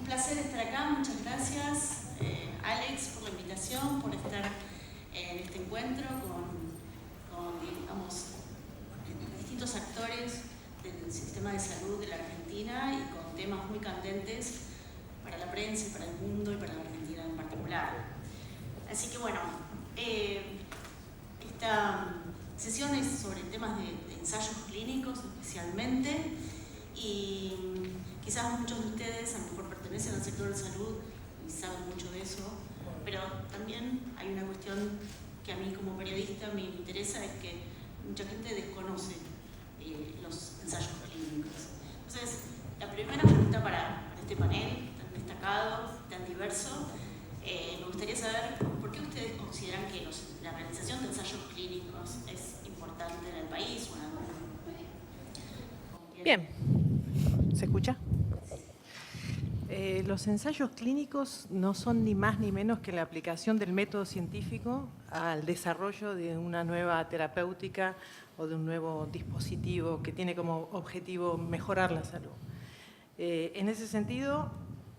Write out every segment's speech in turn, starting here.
placer estar acá, muchas gracias Alex por la invitación, por estar en este encuentro con digamos, distintos actores del sistema de salud de la Argentina y con temas muy candentes para la prensa, para el mundo y para la Argentina en particular. Así que bueno, esta sesión es sobre temas de ensayos clínicos especialmente, y quizás muchos de ustedes a lo mejor pertenecen al sector de salud y saben mucho de eso, pero también hay una cuestión que a mí como periodista me interesa, es que mucha gente desconoce los ensayos clínicos. Entonces, la primera pregunta para este panel tan destacado, tan diverso, me gustaría saber por qué ustedes consideran que la realización de ensayos clínicos es importante en el país o en algún... Bien, ¿se escucha? Los ensayos clínicos no son ni más ni menos que la aplicación del método científico al desarrollo de una nueva terapéutica o de un nuevo dispositivo que tiene como objetivo mejorar la salud. En ese sentido,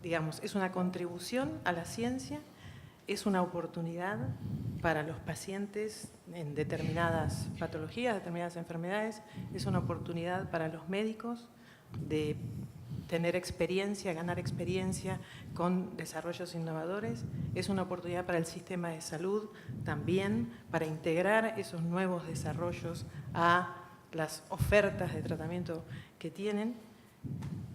digamos, es una contribución a la ciencia, es una oportunidad para los pacientes en determinadas patologías, determinadas enfermedades, es una oportunidad para los médicos de tener experiencia, ganar experiencia con desarrollos innovadores, es una oportunidad para el sistema de salud también para integrar esos nuevos desarrollos a las ofertas de tratamiento que tienen.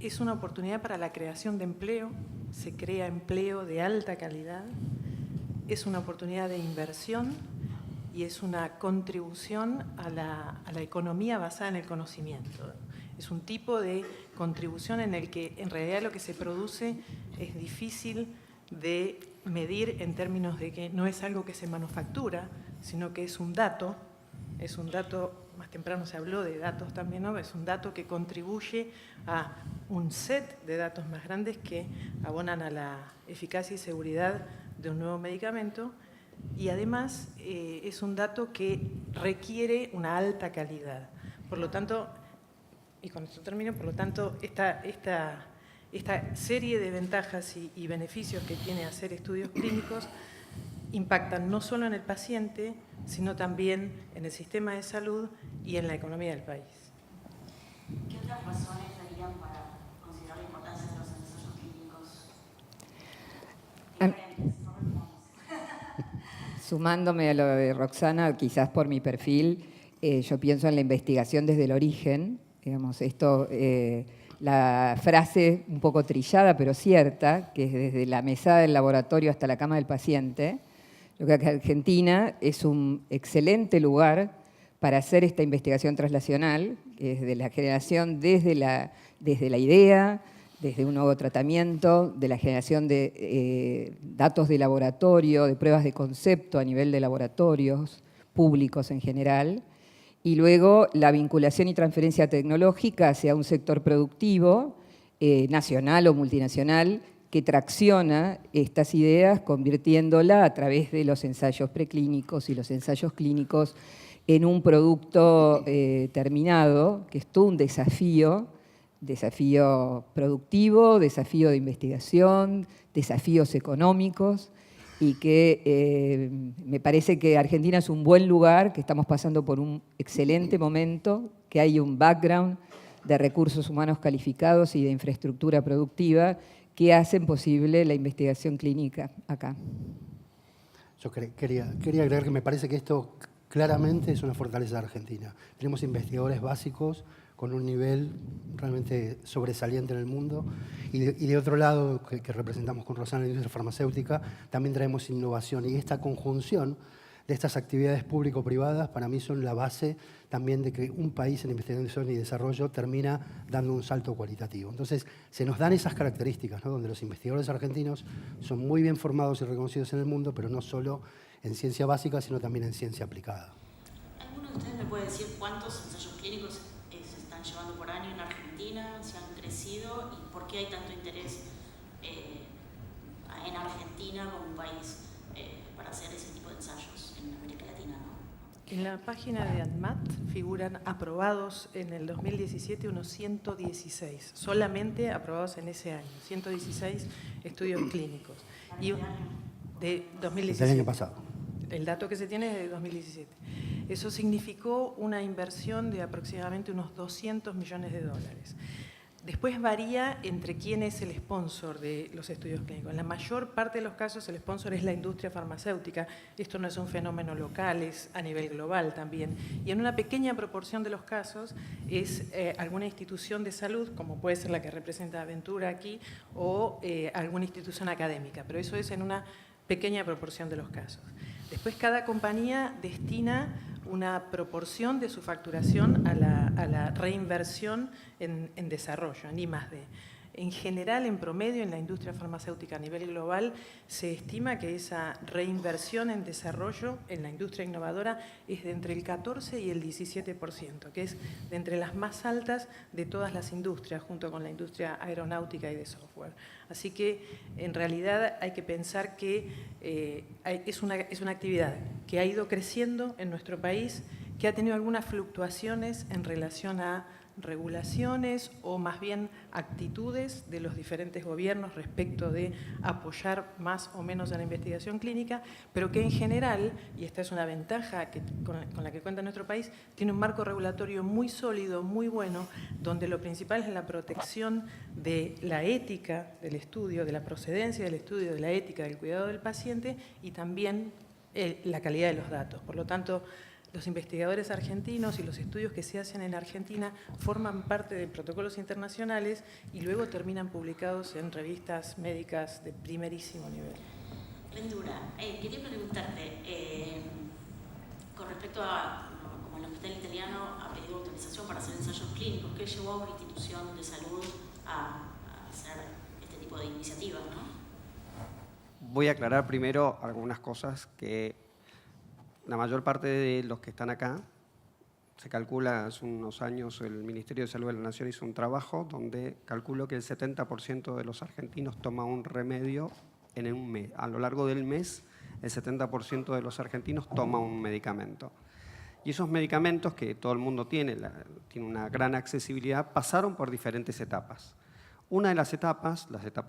Es una oportunidad para la creación de empleo, se crea empleo de alta calidad, es una oportunidad de inversión y es una contribución a la economía basada en el conocimiento. Es un tipo de contribución en el que en realidad lo que se produce es difícil de medir en términos de que no es algo que se manufactura, sino que es un dato, más temprano se habló de datos también, ¿no? Es un dato que contribuye a un set de datos más grandes que abonan a la eficacia y seguridad de un nuevo medicamento, y además es un dato que requiere una alta calidad. Por lo tanto, y con esto termino, por lo tanto, esta serie de ventajas y beneficios que tiene hacer estudios clínicos impactan no solo en el paciente, sino también en el sistema de salud y en la economía del país. ¿Qué otras razones darían para considerar la importancia de los ensayos clínicos? Sumándome a lo de Roxana, quizás por mi perfil, yo pienso en la investigación desde el origen. Digamos, esto, la frase un poco trillada, pero cierta, que es desde la mesada del laboratorio hasta la cama del paciente. Yo creo que Argentina es un excelente lugar para hacer esta investigación translacional, desde la generación, desde la idea, desde un nuevo tratamiento, de la generación de datos de laboratorio, de pruebas de concepto a nivel de laboratorios públicos en general, y luego la vinculación y transferencia tecnológica hacia un sector productivo, nacional o multinacional, que tracciona estas ideas, convirtiéndola a través de los ensayos preclínicos y los ensayos clínicos en un producto terminado, que es todo un desafío productivo, desafío de investigación, desafíos económicos, y que me parece que Argentina es un buen lugar, que estamos pasando por un excelente momento, que hay un background de recursos humanos calificados y de infraestructura productiva que hacen posible la investigación clínica acá. Yo quería agregar que me parece que esto claramente es una fortaleza de Argentina. Tenemos investigadores básicos con un nivel realmente sobresaliente en el mundo. Y de otro lado, que representamos con Rosana, la industria farmacéutica, también traemos innovación. Y esta conjunción de estas actividades público-privadas para mí son la base también de que un país en investigación y desarrollo termina dando un salto cualitativo. Entonces, se nos dan esas características, ¿no? Donde los investigadores argentinos son muy bien formados y reconocidos en el mundo, pero no solo en ciencia básica, sino también en ciencia aplicada. ¿Alguno de ustedes me puede decir cuántos ensayos clínicos se están llevando por año en Argentina, si han crecido y por qué hay tanto interés en Argentina como un país para hacer ese tipo de ensayos en América Latina, ¿no? En la página de ANMAT figuran aprobados en el 2017 unos 116, solamente aprobados en ese año, 116 estudios clínicos. Y de 2017. Del año pasado. El dato que se tiene es de 2017. Eso significó una inversión de aproximadamente unos 200 millones de dólares. Después varía entre quién es el sponsor de los estudios clínicos. En la mayor parte de los casos el sponsor es la industria farmacéutica. Esto no es un fenómeno local, es a nivel global también. Y en una pequeña proporción de los casos es alguna institución de salud, como puede ser la que representa Aventura aquí, o alguna institución académica. Pero eso es en una pequeña proporción de los casos. Después cada compañía destina una proporción de su facturación a la reinversión en desarrollo, en I+D. En general, en promedio, en la industria farmacéutica a nivel global, se estima que esa reinversión en desarrollo en la industria innovadora es de entre el 14 y el 17%, que es de entre las más altas de todas las industrias, junto con la industria aeronáutica y de software. Así que, en realidad, hay que pensar que es una actividad que ha ido creciendo en nuestro país, que ha tenido algunas fluctuaciones en relación a regulaciones o más bien actitudes de los diferentes gobiernos respecto de apoyar más o menos a la investigación clínica, pero que en general, y esta es una ventaja con la que cuenta nuestro país, tiene un marco regulatorio muy sólido, muy bueno, donde lo principal es la protección de la ética del estudio, de la procedencia del estudio, de la ética del cuidado del paciente y también la calidad de los datos. Por lo tanto, los investigadores argentinos y los estudios que se hacen en Argentina forman parte de protocolos internacionales y luego terminan publicados en revistas médicas de primerísimo nivel. Aventura, quería preguntarte, con respecto a, como el hospital italiano ha pedido autorización para hacer ensayos clínicos, ¿qué llevó a una institución de salud a hacer este tipo de iniciativas, ¿no? Voy a aclarar primero algunas cosas que la mayor parte de los que están acá, se calcula, hace unos años el Ministerio de Salud de la Nación hizo un trabajo donde calculó que el 70% de los argentinos toma un remedio en un mes. A lo largo del mes, el 70% de los argentinos toma un medicamento. Y esos medicamentos que todo el mundo tiene una gran accesibilidad, pasaron por diferentes etapas. Una de las etapas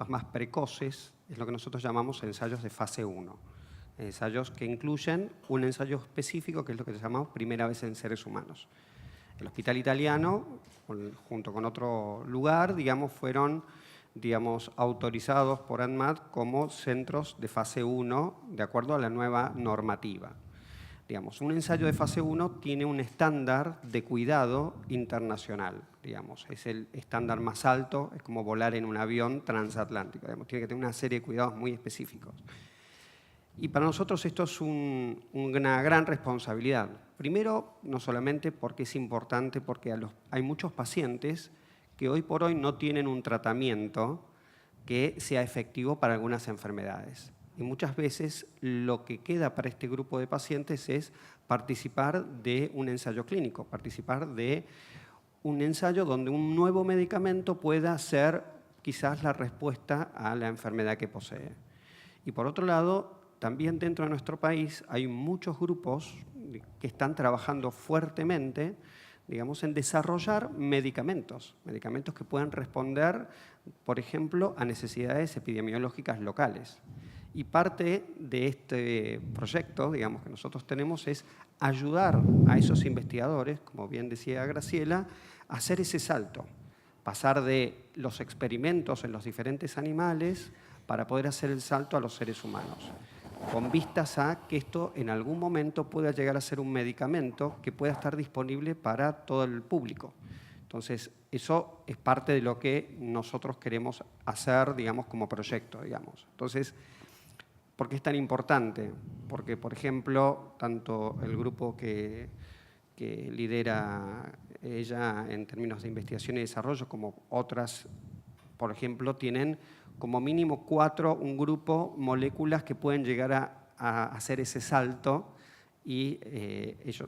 más precoces, es lo que nosotros llamamos ensayos de fase 1. Ensayos que incluyen un ensayo específico, que es lo que llamamos primera vez en seres humanos. El Hospital Italiano, junto con otro lugar, fueron autorizados por ANMAT como centros de fase 1, de acuerdo a la nueva normativa. Un ensayo de fase 1 tiene un estándar de cuidado internacional. Es el estándar más alto, es como volar en un avión transatlántico. Tiene que tener una serie de cuidados muy específicos. Y para nosotros esto es una gran responsabilidad. Primero, no solamente porque es importante, porque hay muchos pacientes que hoy por hoy no tienen un tratamiento que sea efectivo para algunas enfermedades. Y muchas veces lo que queda para este grupo de pacientes es participar de un ensayo clínico, participar de un ensayo donde un nuevo medicamento pueda ser quizás la respuesta a la enfermedad que posee. Y por otro lado, también dentro de nuestro país hay muchos grupos que están trabajando fuertemente, en desarrollar medicamentos que puedan responder, por ejemplo, a necesidades epidemiológicas locales. Y parte de este proyecto, que nosotros tenemos es ayudar a esos investigadores, como bien decía Graciela, a hacer ese salto, pasar de los experimentos en los diferentes animales para poder hacer el salto a los seres humanos, con vistas a que esto en algún momento pueda llegar a ser un medicamento que pueda estar disponible para todo el público. Entonces, eso es parte de lo que nosotros queremos hacer, como proyecto, Entonces, ¿por qué es tan importante? Porque, por ejemplo, tanto el grupo que lidera ella en términos de investigación y desarrollo, como otras, por ejemplo, tienen como mínimo 4, un grupo, moléculas que pueden llegar a hacer ese salto y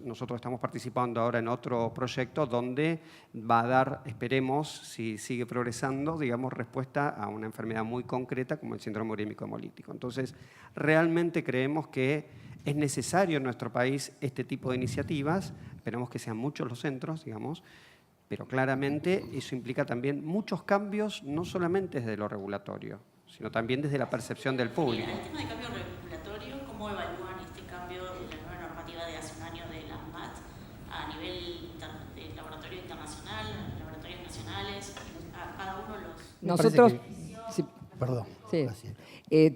nosotros estamos participando ahora en otro proyecto donde va a dar, esperemos, si sigue progresando, digamos, respuesta a una enfermedad muy concreta como el síndrome urémico hemolítico. Entonces, realmente creemos que es necesario en nuestro país este tipo de iniciativas, esperamos que sean muchos los centros, digamos, pero claramente eso implica también muchos cambios, no solamente desde lo regulatorio, sino también desde la percepción del público. En el tema de cambio regulatorio, ¿cómo evalúan este cambio de la nueva normativa de hace un año de la ANMAT a nivel de laboratorio internacional, laboratorios nacionales, a cada uno los... Nosotros... Sí. Perdón. Sí. Gracias.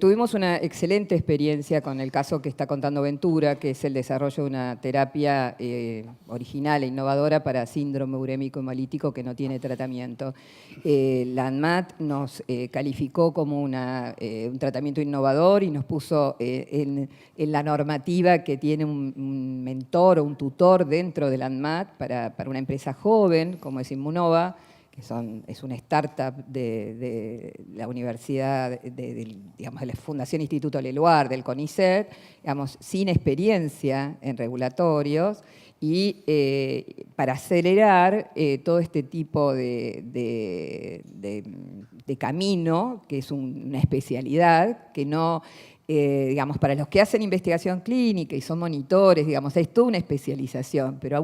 Tuvimos una excelente experiencia con el caso que está contando Ventura, que es el desarrollo de una terapia original e innovadora para síndrome urémico hemolítico que no tiene tratamiento. La ANMAT nos calificó como un tratamiento innovador y nos puso en la normativa que tiene un mentor o un tutor dentro de la ANMAT para una empresa joven como es Inmunova, es una startup de la universidad, digamos, de la Fundación Instituto Leluar, del CONICET, digamos, sin experiencia en regulatorios, y para acelerar todo este tipo de camino, que es una especialidad, que no... digamos, para los que hacen investigación clínica y son monitores, digamos, es toda una especialización, pero a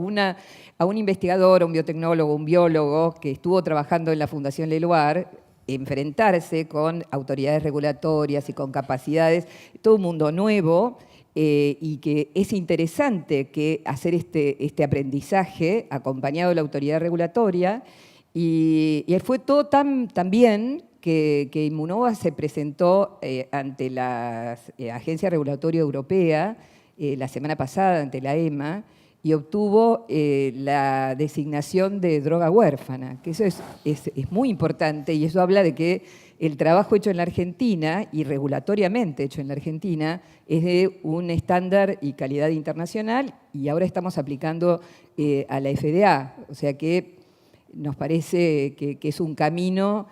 un investigador, a un biotecnólogo, un biólogo que estuvo trabajando en la Fundación Leluar, enfrentarse con autoridades regulatorias y con capacidades, todo un mundo nuevo, y que es interesante que hacer este aprendizaje acompañado de la autoridad regulatoria, y fue todo tan bien que Inmunova se presentó ante la Agencia Regulatoria Europea la semana pasada, ante la EMA, y obtuvo la designación de droga huérfana, que eso es muy importante, y eso habla de que el trabajo hecho en la Argentina, y regulatoriamente hecho en la Argentina, es de un estándar y calidad internacional, y ahora estamos aplicando a la FDA, o sea que nos parece que es un camino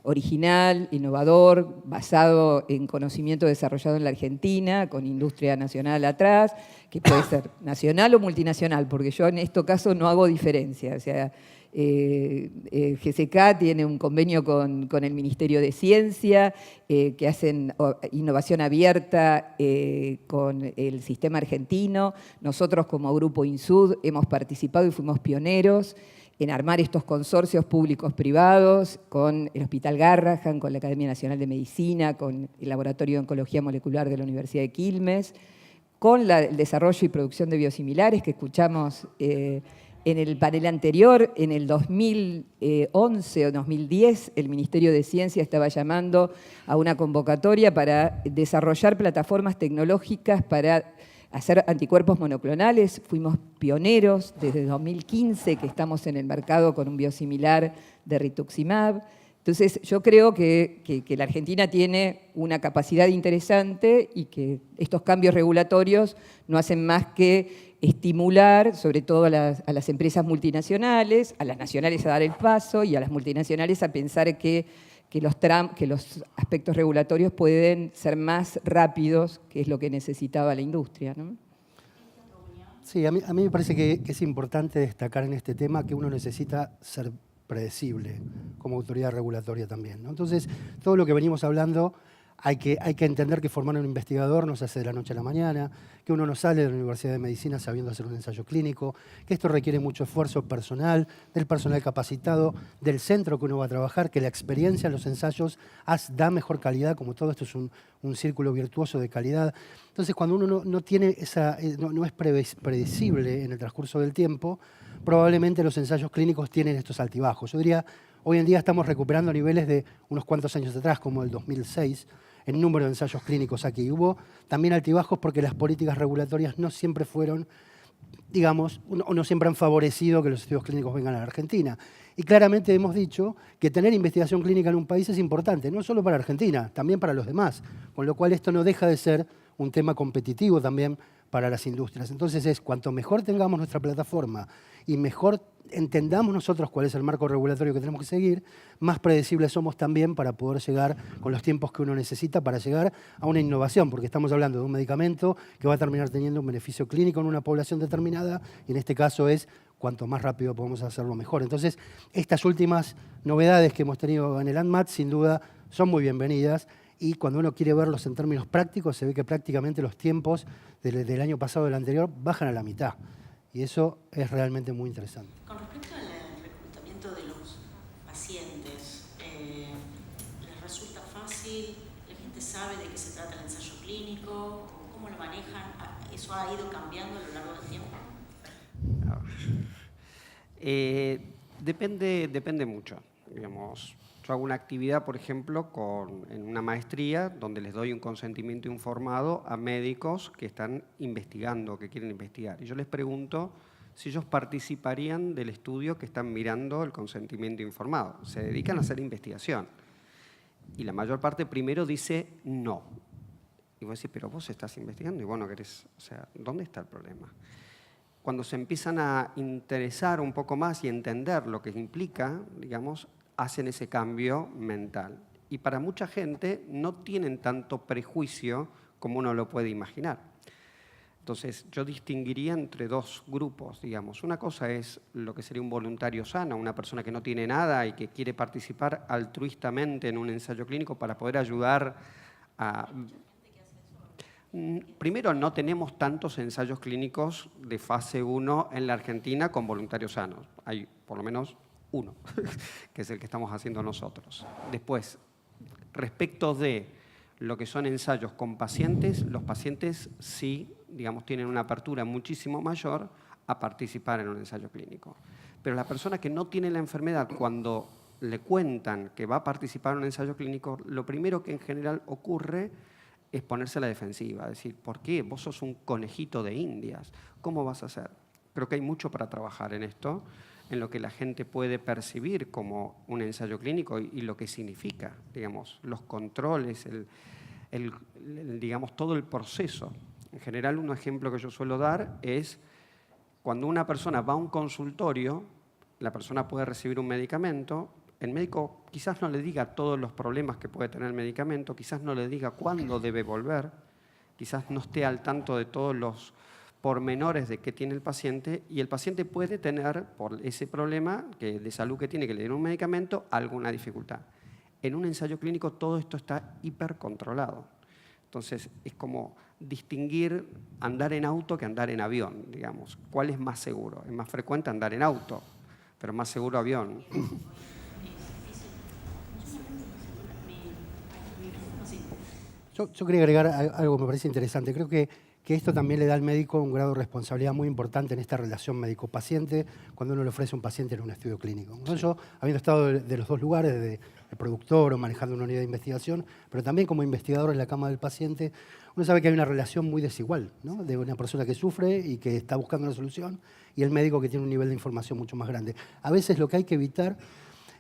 original, innovador, basado en conocimiento desarrollado en la Argentina, con industria nacional atrás, que puede ser nacional o multinacional, porque yo en este caso no hago diferencia. O sea, GSK tiene un convenio con el Ministerio de Ciencia, que hacen innovación abierta con el sistema argentino. Nosotros como Grupo INSUD hemos participado y fuimos pioneros en armar estos consorcios públicos-privados con el Hospital Garrahan, con la Academia Nacional de Medicina, con el Laboratorio de Oncología Molecular de la Universidad de Quilmes, con el desarrollo y producción de biosimilares que escuchamos en el panel anterior. En el 2011 o 2010 el Ministerio de Ciencia estaba llamando a una convocatoria para desarrollar plataformas tecnológicas para hacer anticuerpos monoclonales. Fuimos pioneros desde 2015 que estamos en el mercado con un biosimilar de rituximab. Entonces yo creo que la Argentina tiene una capacidad interesante y que estos cambios regulatorios no hacen más que estimular sobre todo a las empresas multinacionales, a las nacionales a dar el paso y a las multinacionales a pensar que los aspectos regulatorios pueden ser más rápidos, que es lo que necesitaba la industria, ¿no? Sí, a mí me parece que es importante destacar en este tema que uno necesita ser predecible como autoridad regulatoria también, ¿no? Entonces, todo lo que venimos hablando, hay que entender que formar un investigador no se hace de la noche a la mañana, que uno no sale de la Universidad de Medicina sabiendo hacer un ensayo clínico, que esto requiere mucho esfuerzo personal, del personal capacitado, del centro que uno va a trabajar, que la experiencia en los ensayos da mejor calidad, como todo esto es un círculo virtuoso de calidad. Entonces, cuando uno no tiene no es predecible en el transcurso del tiempo, probablemente los ensayos clínicos tienen estos altibajos. Yo diría, hoy en día estamos recuperando niveles de unos cuantos años atrás, como el 2006, en número de ensayos clínicos aquí. Hubo también altibajos porque las políticas regulatorias no siempre fueron, digamos, o no siempre han favorecido que los estudios clínicos vengan a la Argentina. Y claramente hemos dicho que tener investigación clínica en un país es importante, no solo para Argentina, también para los demás, con lo cual esto no deja de ser un tema competitivo también para las industrias. Entonces cuanto mejor tengamos nuestra plataforma y mejor entendamos nosotros cuál es el marco regulatorio que tenemos que seguir, más predecibles somos también para poder llegar con los tiempos que uno necesita para llegar a una innovación, porque estamos hablando de un medicamento que va a terminar teniendo un beneficio clínico en una población determinada, y en este caso es cuanto más rápido podemos hacerlo mejor. Entonces, estas últimas novedades que hemos tenido en el ANMAT, sin duda, son muy bienvenidas, y cuando uno quiere verlos en términos prácticos, se ve que prácticamente los tiempos del año pasado y del anterior bajan a la mitad. Y eso es realmente muy interesante. Con respecto al reclutamiento de los pacientes, ¿les resulta fácil? ¿La gente sabe de qué se trata el ensayo clínico? ¿Cómo lo manejan? ¿Eso ha ido cambiando a lo largo del tiempo? Depende mucho. Digamos, yo hago una actividad, por ejemplo, en una maestría donde les doy un consentimiento informado a médicos que están investigando, que quieren investigar. Y yo les pregunto si ellos participarían del estudio que están mirando el consentimiento informado. Se dedican a hacer investigación. Y la mayor parte primero dice no. Y vos decís, pero vos estás investigando y vos no querés, o sea, ¿dónde está el problema? Cuando se empiezan a interesar un poco más y entender lo que implica, digamos, hacen ese cambio mental. Y para mucha gente no tienen tanto prejuicio como uno lo puede imaginar. Entonces, yo distinguiría entre dos grupos, digamos. Una cosa es lo que sería un voluntario sano, una persona que no tiene nada y que quiere participar altruistamente en un ensayo clínico para poder ayudar a... Primero, no tenemos tantos ensayos clínicos de fase 1 en la Argentina con voluntarios sanos. Hay por lo menos uno, que es el que estamos haciendo nosotros. Después, respecto de lo que son ensayos con pacientes, los pacientes sí, digamos, tienen una apertura muchísimo mayor a participar en un ensayo clínico. Pero la persona que no tiene la enfermedad, cuando le cuentan que va a participar en un ensayo clínico, lo primero que en general ocurre es ponerse a la defensiva, decir, ¿por qué? Vos sos un conejito de Indias, ¿cómo vas a hacer? Creo que hay mucho para trabajar en esto, en lo que la gente puede percibir como un ensayo clínico y lo que significa, digamos, los controles, digamos, todo el proceso. En general, un ejemplo que yo suelo dar es cuando una persona va a un consultorio, la persona puede recibir un medicamento, el médico quizás no le diga todos los problemas que puede tener el medicamento, quizás no le diga cuándo debe volver, quizás no esté al tanto de todos los pormenores de qué tiene el paciente, y el paciente puede tener, por ese problema de salud que tiene, que le den un medicamento, alguna dificultad. En un ensayo clínico todo esto está hipercontrolado. Entonces, es como distinguir andar en auto que andar en avión, digamos. ¿Cuál es más seguro? Es más frecuente andar en auto, pero más seguro avión. Yo quería agregar algo que me parece interesante. Creo que esto también le da al médico un grado de responsabilidad muy importante en esta relación médico-paciente cuando uno le ofrece a un paciente en un estudio clínico. ¿No? Yo, habiendo estado de los dos lugares, de productor o manejando una unidad de investigación, pero también como investigador en la cama del paciente, uno sabe que hay una relación muy desigual, ¿no? De una persona que sufre y que está buscando una solución y el médico que tiene un nivel de información mucho más grande. A veces lo que hay que evitar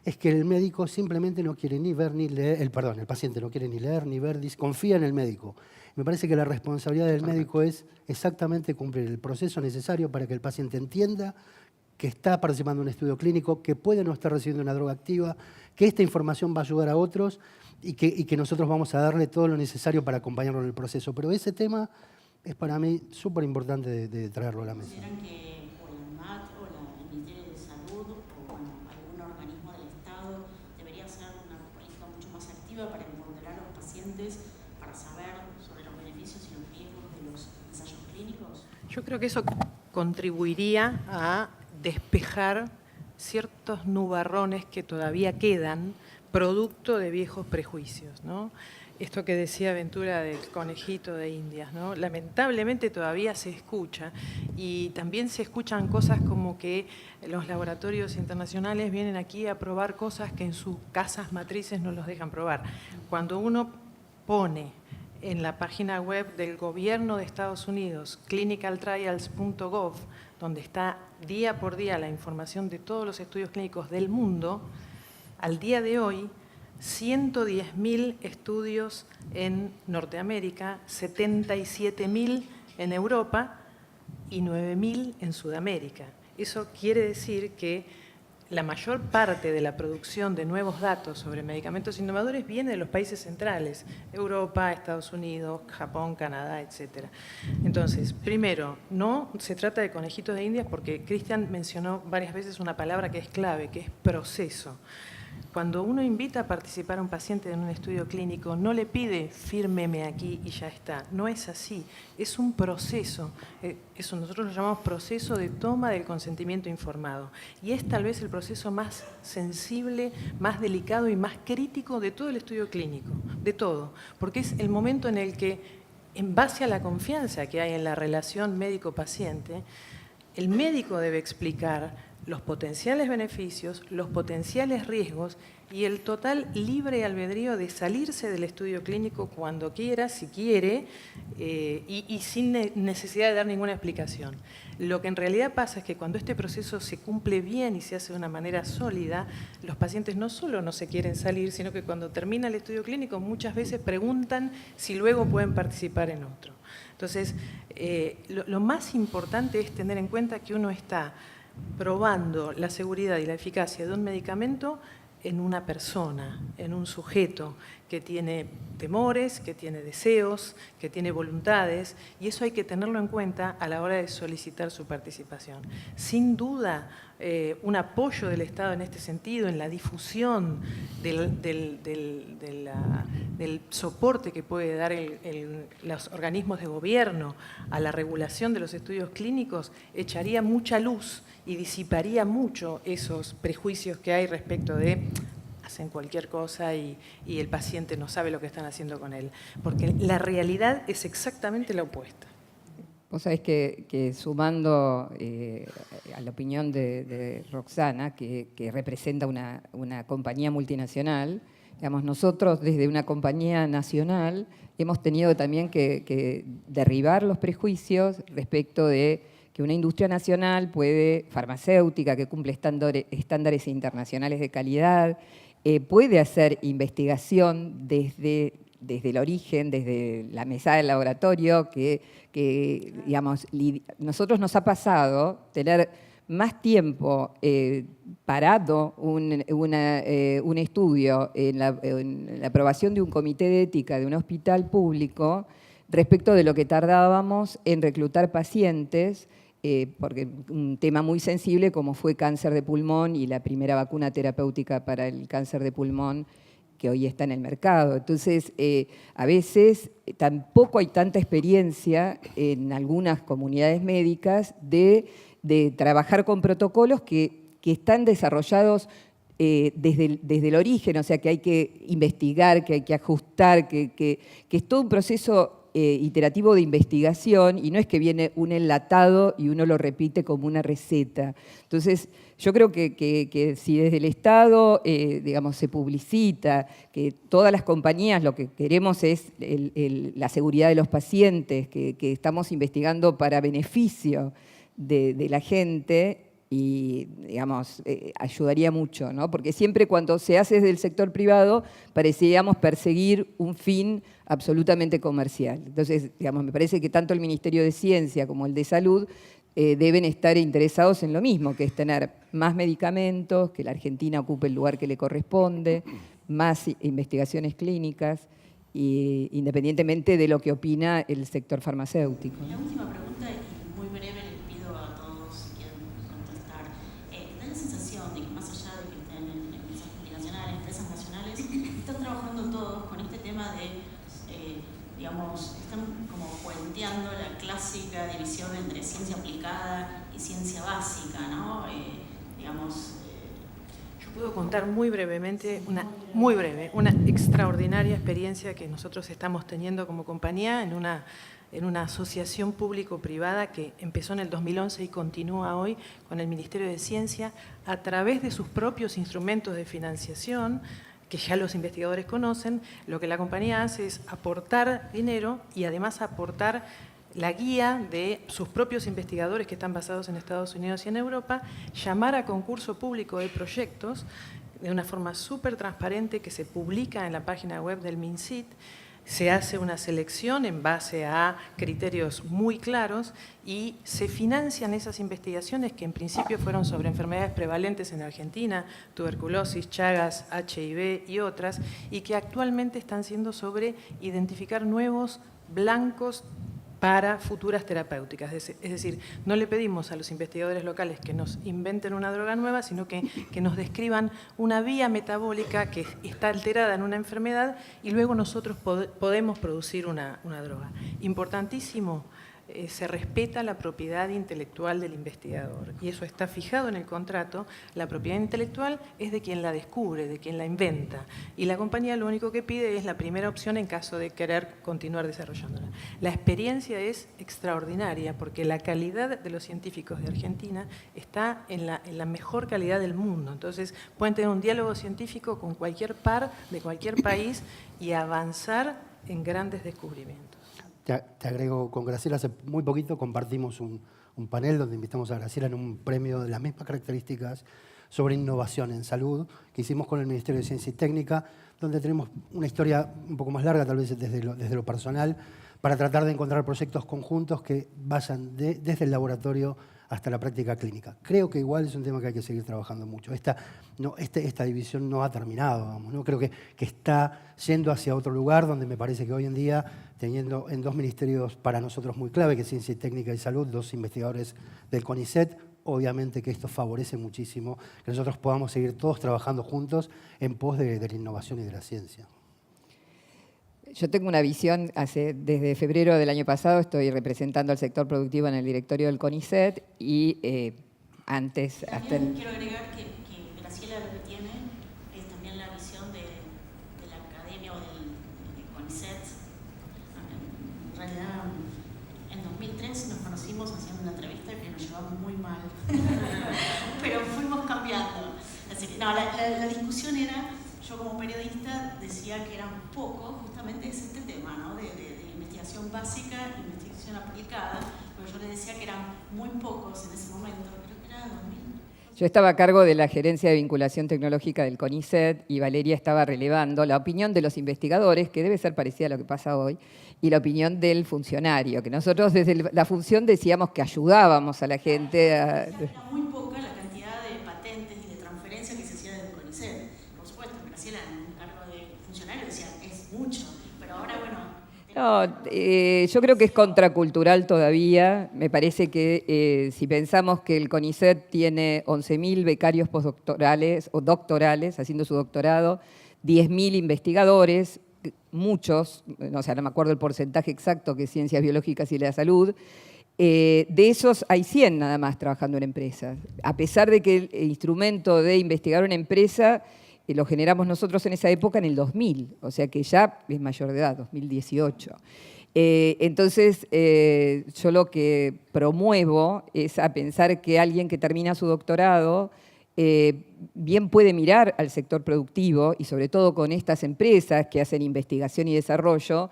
es que el médico simplemente no quiere ni ver ni leer, el paciente no quiere ni leer ni ver, confía en el médico. Me parece que la responsabilidad del médico es exactamente cumplir el proceso necesario para que el paciente entienda que está participando en un estudio clínico, que puede no estar recibiendo una droga activa, que esta información va a ayudar a otros y que nosotros vamos a darle todo lo necesario para acompañarlo en el proceso. Pero ese tema es para mí súper importante de traerlo a la mesa. ¿Consideran que o el ANMAT o el Ministerio de Salud o algún organismo del Estado debería hacer una política mucho más activa para empoderar a los pacientes, para saber sobre los beneficios y los riesgos de los ensayos clínicos? Yo creo que eso contribuiría a despejar ciertos nubarrones que todavía quedan producto de viejos prejuicios, ¿no? Esto que decía Ventura del conejito de Indias, ¿no? Lamentablemente todavía se escucha, y también se escuchan cosas como que los laboratorios internacionales vienen aquí a probar cosas que en sus casas matrices no los dejan probar. Cuando uno pone en la página web del gobierno de Estados Unidos, clinicaltrials.gov, donde está día por día la información de todos los estudios clínicos del mundo, al día de hoy, 110.000 estudios en Norteamérica, 77.000 en Europa y 9.000 en Sudamérica. Eso quiere decir que la mayor parte de la producción de nuevos datos sobre medicamentos innovadores viene de los países centrales, Europa, Estados Unidos, Japón, Canadá, etc. Entonces, primero, no se trata de conejitos de Indias porque Cristian mencionó varias veces una palabra que es clave, que es proceso. Cuando uno invita a participar a un paciente en un estudio clínico, no le pide fírmeme aquí y ya está. No es así, es un proceso. Eso nosotros lo llamamos proceso de toma del consentimiento informado. Y es tal vez el proceso más sensible, más delicado y más crítico de todo el estudio clínico, de todo. Porque es el momento en el que, en base a la confianza que hay en la relación médico-paciente, el médico debe explicar los potenciales beneficios, los potenciales riesgos y el total libre albedrío de salirse del estudio clínico cuando quiera, si quiere, y sin necesidad de dar ninguna explicación. Lo que en realidad pasa es que cuando este proceso se cumple bien y se hace de una manera sólida, los pacientes no solo no se quieren salir, sino que cuando termina el estudio clínico muchas veces preguntan si luego pueden participar en otro. Entonces, lo más importante es tener en cuenta que uno está probando la seguridad y la eficacia de un medicamento en una persona, en un sujeto que tiene temores, que tiene deseos, que tiene voluntades, y eso hay que tenerlo en cuenta a la hora de solicitar su participación. Sin duda, un apoyo del Estado en este sentido, en la difusión del soporte que puede dar los organismos de gobierno a la regulación de los estudios clínicos, echaría mucha luz y disiparía mucho esos prejuicios que hay respecto de hacen cualquier cosa y el paciente no sabe lo que están haciendo con él. Porque la realidad es exactamente la opuesta. Vos sabés que sumando a la opinión de Roxana, que representa una compañía multinacional, digamos, nosotros desde una compañía nacional hemos tenido también que derribar los prejuicios respecto de que una industria nacional farmacéutica, que cumple estándares internacionales de calidad, puede hacer investigación desde el origen, desde la mesada del laboratorio, que digamos, nosotros nos ha pasado tener más tiempo parado un estudio en la aprobación de un comité de ética de un hospital público respecto de lo que tardábamos en reclutar pacientes, porque un tema muy sensible como fue cáncer de pulmón y la primera vacuna terapéutica para el cáncer de pulmón que hoy está en el mercado. Entonces, a veces tampoco hay tanta experiencia en algunas comunidades médicas de trabajar con protocolos que están desarrollados desde el origen, o sea, que hay que investigar, que hay que ajustar, que es todo un proceso iterativo de investigación y no es que viene un enlatado y uno lo repite como una receta. Entonces, yo creo que si desde el Estado, digamos, se publicita, que todas las compañías lo que queremos es la seguridad de los pacientes, que estamos investigando para beneficio de la gente, y, digamos, ayudaría mucho, ¿no? Porque siempre cuando se hace desde el sector privado pareceríamos perseguir un fin absolutamente comercial. Entonces, digamos, me parece que tanto el Ministerio de Ciencia como el de Salud deben estar interesados en lo mismo, que es tener más medicamentos, que la Argentina ocupe el lugar que le corresponde, más investigaciones clínicas, independientemente de lo que opina el sector farmacéutico. La última pregunta, y muy breve, les pido a todos si quieren contestar. Da la sensación de que más allá de que estén en empresas multinacionales, empresas nacionales, están trabajando todos con este tema de, digamos, están como puenteando la clásica división entre ciencia aplicada y ciencia básica, ¿no? Digamos... Puedo contar muy brevemente, una extraordinaria experiencia que nosotros estamos teniendo como compañía en una asociación público-privada que empezó en el 2011 y continúa hoy con el Ministerio de Ciencia a través de sus propios instrumentos de financiación, que ya los investigadores conocen. Lo que la compañía hace es aportar dinero y además aportar la guía de sus propios investigadores que están basados en Estados Unidos y en Europa, llamar a concurso público de proyectos de una forma súper transparente que se publica en la página web del MinSit, Se hace una selección en base a criterios muy claros y se financian esas investigaciones que en principio fueron sobre enfermedades prevalentes en Argentina, tuberculosis, Chagas, HIV y otras, y que actualmente están siendo sobre identificar nuevos blancos para futuras terapéuticas. Es decir, no le pedimos a los investigadores locales que nos inventen una droga nueva, sino que nos describan una vía metabólica que está alterada en una enfermedad y luego nosotros podemos producir una droga. Importantísimo, se respeta la propiedad intelectual del investigador y eso está fijado en el contrato. La propiedad intelectual es de quien la descubre, de quien la inventa, y la compañía lo único que pide es la primera opción en caso de querer continuar desarrollándola. La experiencia es extraordinaria porque la calidad de los científicos de Argentina está en la mejor calidad del mundo. Entonces pueden tener un diálogo científico con cualquier par de cualquier país y avanzar en grandes descubrimientos. Te agrego, con Graciela hace muy poquito compartimos un panel donde invitamos a Graciela en un premio de las mismas características sobre innovación en salud que hicimos con el Ministerio de Ciencia y Técnica, donde tenemos una historia un poco más larga, tal vez desde lo personal, para tratar de encontrar proyectos conjuntos que vayan desde el laboratorio hasta la práctica clínica. Creo que igual es un tema que hay que seguir trabajando mucho. Esta división no ha terminado, vamos, ¿no? Creo que está yendo hacia otro lugar donde me parece que hoy en día, teniendo en dos ministerios para nosotros muy clave, que es Ciencia y Técnica y Salud, dos investigadores del CONICET, obviamente que esto favorece muchísimo que nosotros podamos seguir todos trabajando juntos en pos de la innovación y de la ciencia. Yo tengo una visión, desde febrero del año pasado estoy representando al sector productivo en el directorio del CONICET y antes... También quiero agregar que Graciela lo que tiene es también la visión de la academia o del CONICET. En realidad, en 2003 nos conocimos haciendo una entrevista que nos llevamos muy mal, pero fuimos cambiando. Así que, no, la discusión era... Yo como periodista decía que eran pocos, justamente es este tema, ¿no? de investigación básica, investigación aplicada, pero yo le decía que eran muy pocos en ese momento, creo que era 2000. Yo estaba a cargo de la gerencia de vinculación tecnológica del CONICET y Valeria estaba relevando la opinión de los investigadores, que debe ser parecida a lo que pasa hoy, y la opinión del funcionario, que nosotros desde la función decíamos que ayudábamos a la gente a... Era muy poca la cantidad de patentes y de transferencias que se hacía del CONICET. Por supuesto, Graciela en un cargo de funcionario decía, es mucho, pero ahora, bueno... No, yo creo que es contracultural todavía. Me parece que si pensamos que el CONICET tiene 11.000 becarios postdoctorales o doctorales haciendo su doctorado, 10.000 investigadores, muchos, no me acuerdo el porcentaje exacto, que es Ciencias Biológicas y la Salud, de esos hay 100 nada más trabajando en empresas. A pesar de que el instrumento de investigar una empresa lo generamos nosotros en esa época en el 2000, o sea que ya es mayor de edad, 2018. Entonces, yo lo que promuevo es a pensar que alguien que termina su doctorado bien puede mirar al sector productivo y sobre todo con estas empresas que hacen investigación y desarrollo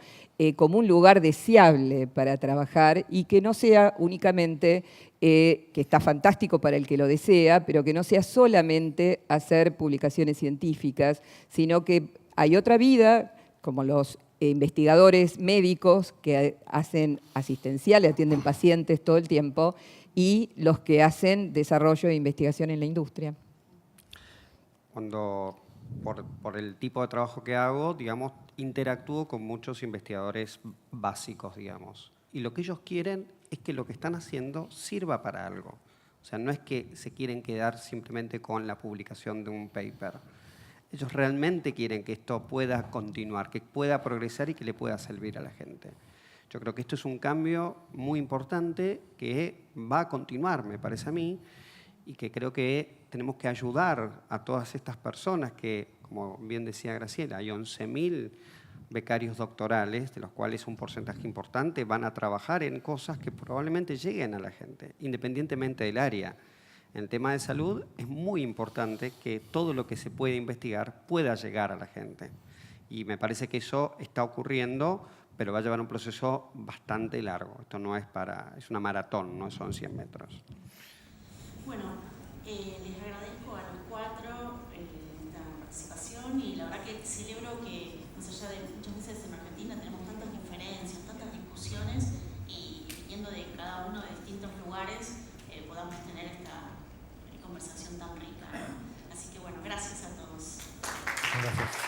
como un lugar deseable para trabajar y que no sea únicamente, que está fantástico para el que lo desea, pero que no sea solamente hacer publicaciones científicas, sino que hay otra vida, como los investigadores médicos que hacen asistenciales, atienden pacientes todo el tiempo, y los que hacen desarrollo e investigación en la industria. Cuando, por el tipo de trabajo que hago, digamos, interactúo con muchos investigadores básicos, digamos. Y lo que ellos quieren es que lo que están haciendo sirva para algo. O sea, no es que se quieren quedar simplemente con la publicación de un paper. Ellos realmente quieren que esto pueda continuar, que pueda progresar y que le pueda servir a la gente. Yo creo que esto es un cambio muy importante que va a continuar, me parece a mí, y que creo que tenemos que ayudar a todas estas personas que, como bien decía Graciela, hay 11.000 becarios doctorales, de los cuales un porcentaje importante van a trabajar en cosas que probablemente lleguen a la gente, independientemente del área. En el tema de salud es muy importante que todo lo que se puede investigar pueda llegar a la gente. Y me parece que eso está ocurriendo, pero va a llevar un proceso bastante largo. Esto no es es una maratón, no son 100 metros. Bueno, les agradezco a los cuatro la participación y la verdad que celebro que, más allá de muchas veces en Argentina tenemos Gracias.